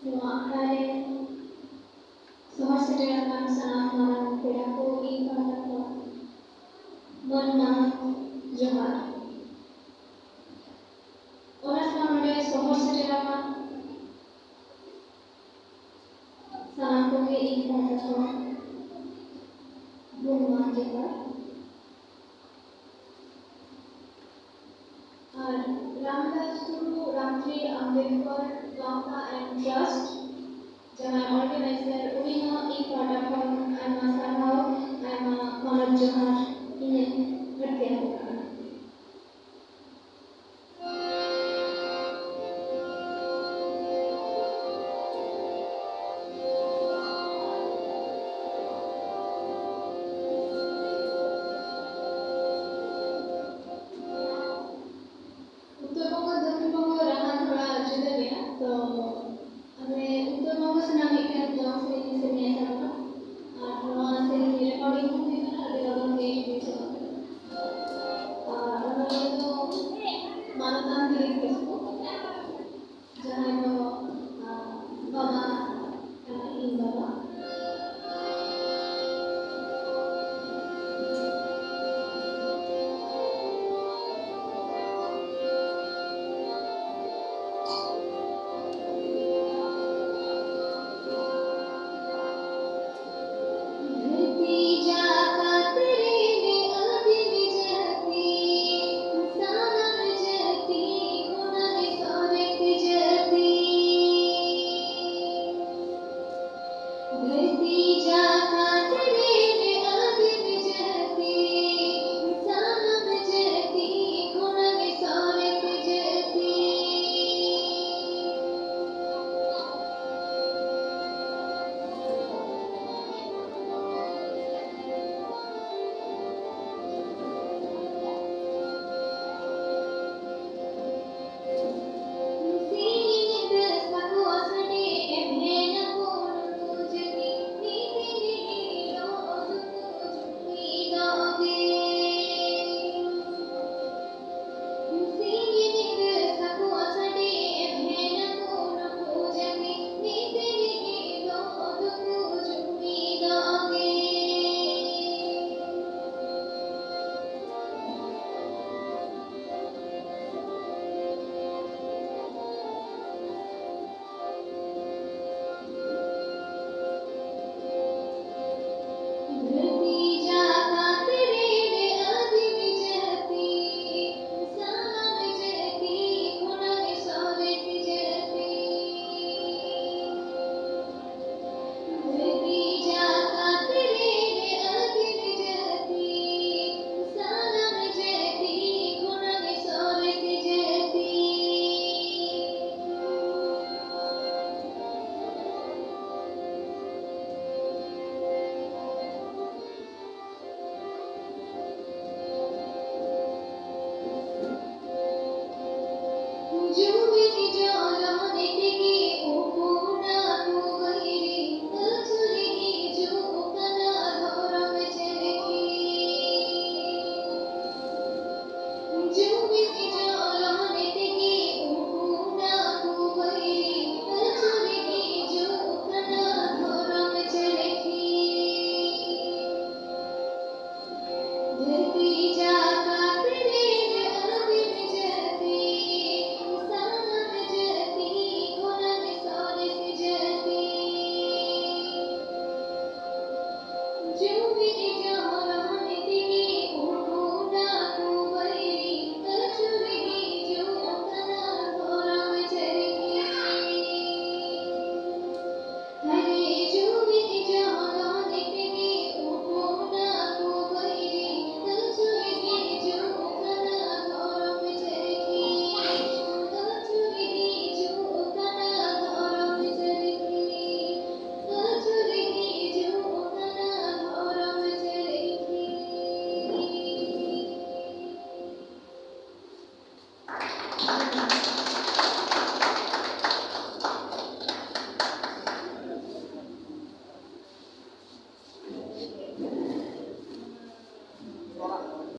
ᱱᱚᱣᱟ ᱟᱠᱷᱲᱟ ᱨᱮ ᱥᱚᱦᱚᱨ ᱥᱮᱴᱮᱨ ᱟᱠᱟᱱ ᱥᱟᱱᱟᱢ ᱢᱟᱨᱟᱝ ᱯᱮᱲᱟ ᱠᱚ ᱤᱧ ᱯᱟᱦᱴᱟ ᱠᱷᱚᱱ ᱢᱟᱹᱱ ᱢᱟᱱᱚᱛ ᱡᱚᱦᱟᱨ᱾ ᱚᱱᱟ ᱥᱟᱶ ᱱᱚᱰᱮ ᱥᱚᱦᱚᱨ ᱥᱮᱴᱮᱨ ᱟᱠᱟᱱ ᱥᱟᱱᱟᱢ ᱠᱚᱜᱮ ᱤᱧ ᱯᱟᱦᱴᱟ ᱠᱷᱚᱱ ᱜᱩᱱ ᱢᱟᱱ ᱡᱚᱦᱟर᱾ আর রামদাস গুরু রামজি আম্বেদকর গাঁওতা এন্ড ট্রাস্ট ᱡᱟᱦᱟᱸᱭ ᱚᱨᱜᱟᱱᱟᱭᱡᱟᱨ ᱩᱱᱤ ᱦᱚᱸ ᱤᱧ ᱯᱟᱦᱴᱟ ᱠᱷᱚᱱ ᱟᱭᱢᱟ ᱥᱟᱨᱦᱟᱣ ᱟᱭᱢᱟ ᱢᱟᱱᱚᱛ ᱡᱚᱦᱟᱨ।